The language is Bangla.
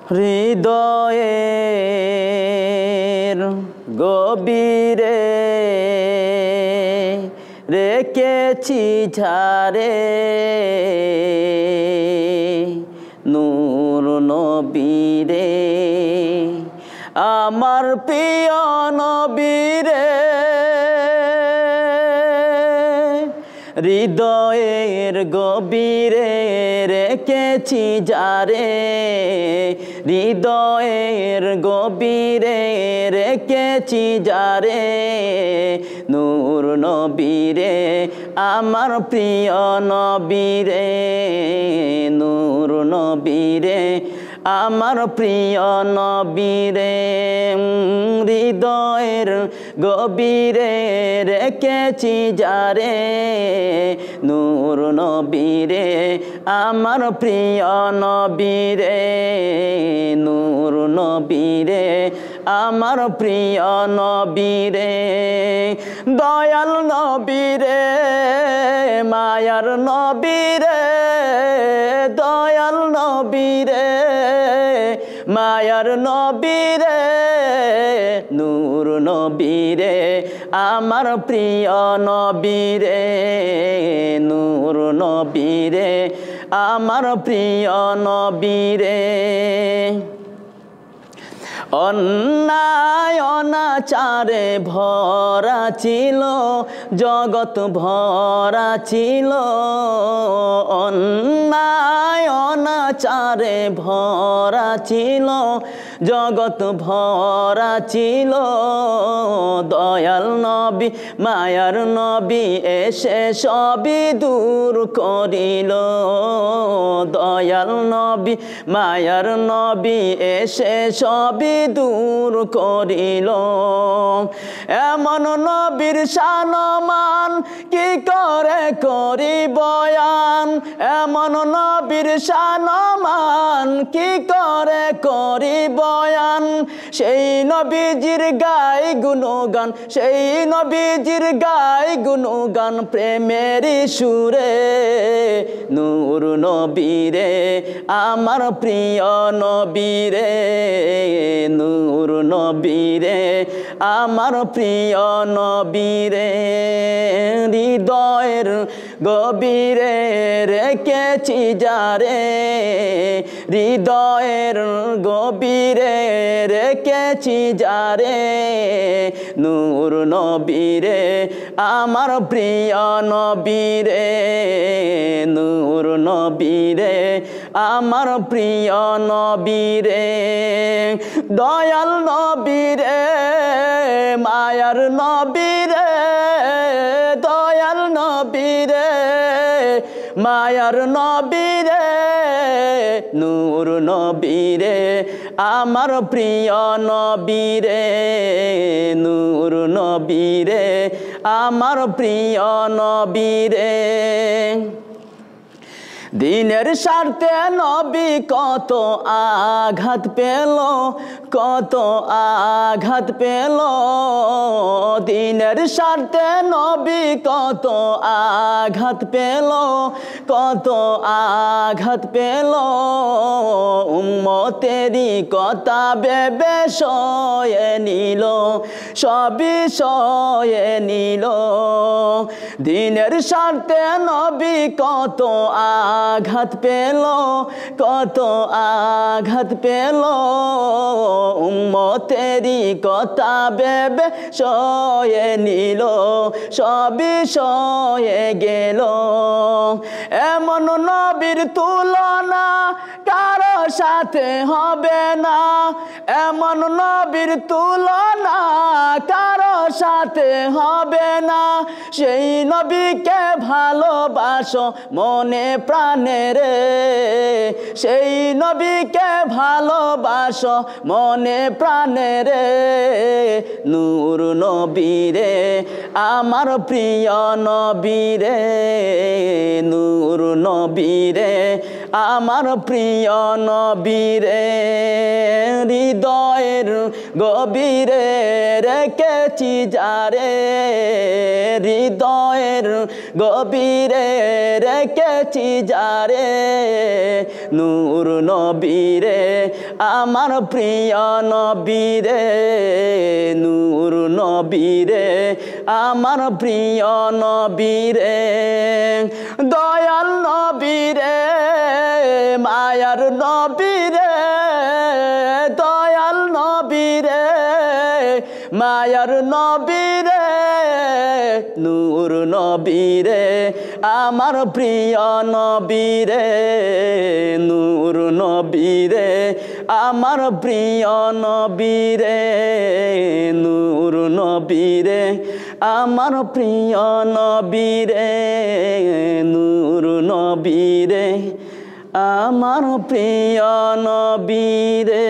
হৃদয়ের গভীরে রেখেছি ঝারে নূর নবীরে আমার প্রিয় নবীরে হৃদয়ের গভীরে রেখেছি যারে হৃদয়ের গভীরে রেখেছি যারে নূর নবীরে আমার প্রিয় নবীরে নূর নবীরে আমার প্রিয় নবীরে হৃদয়ের গভীরে রেখেছি যারে নূর নবীরে আমার প্রিয় নবীরে নূর নবীরে আমার প্রিয় নবীরে দয়াল নবীরে মায়ার নবীরে দয়াল নবীরে মায়ার নবীরে নূর নবীরে আমার প্রিয় নবীরে নূর নবীরে আমার প্রিয় নবীরে অন্যায় অনাচারে ভরা ছিল জগৎ ভরা ছিল অন্যায় অনাচারে ভরা ছিল জগৎ ভরা ছিল দয়াল নবী মায়ার নবী এসে সবই দূর করিল দয়াল নবী মায়ার নবী এসে সবই দূর করিল এমন নবীর শানমান কি করে করি বয়ান এমন নবীর শানমান কি করে করি বয়ান সেই নবীজির গাই গুণগান সেই নবীজির গাই গুণগান প্রেমের সুরে নূর নবীরে আমার প্রিয় নবীরে নূর নবীরে আমার প্রিয় নবীরে হৃদয়ের গভীরে রেখেছি যারে হৃদয়ের গভীরে রেখেছি যারে নূর নবীরে আমার প্রিয় নবীরে নূর নবীরে আমার প্রিয় নবীরে দয়াল নবীরে মায়ার নবীরে দয়াল নবীরে মায়ার নবীরে নূর নবীরে আমার প্রিয় নবীরে নূর নবীরে আমার প্রিয় নবীরে দিনের স্বার্থে নবী কত আঘাত পেল কত আঘাত পেল দিনের স্বার্থে নবী কত আঘাত পেল কত আঘাত পেল উম্মতেরই কথা ভেবে সয়ে নিল সবই সয়ে নিল দিনের স্বার্থে নবী কত আঘাত পেল কত আঘাত পেল উম্মতেরই কথা ভেবে সয়ে নিল সবই সয়ে গেল এমন নবীর তুলনা কারো সাথে হবে না এমন নবীর তুলনা কারো সাথে হবে না সেই নবীকে ভালোবাসো মনে প্রাণে রে সেই নবীকে ভালোবাসো মনে প্রাণে রে নূর নবীরে আমার প্রিয় নবীরে নূর নবীরে আমার প্রিয় নবীরে হৃদয় হৃদয়ের গভীরে রেখেছি যারে হৃদয়ের গভীরে রেখেছি যারে নূর নবীরে আমার প্রিয় নবীরে নূর নবীরে আমার প্রিয় নবীরে দয়াল নবীরে মায়ার নবীরে দয়াল নবীরে মায়ার নবীরে নূর নবীরে আমার প্রিয় নবীরে নূর নবীরে আমার প্রিয় নবীরে নূর নবীরে আমার প্রিয় নবীরে নূর নবীরে আমার প্রিয় নবীরে।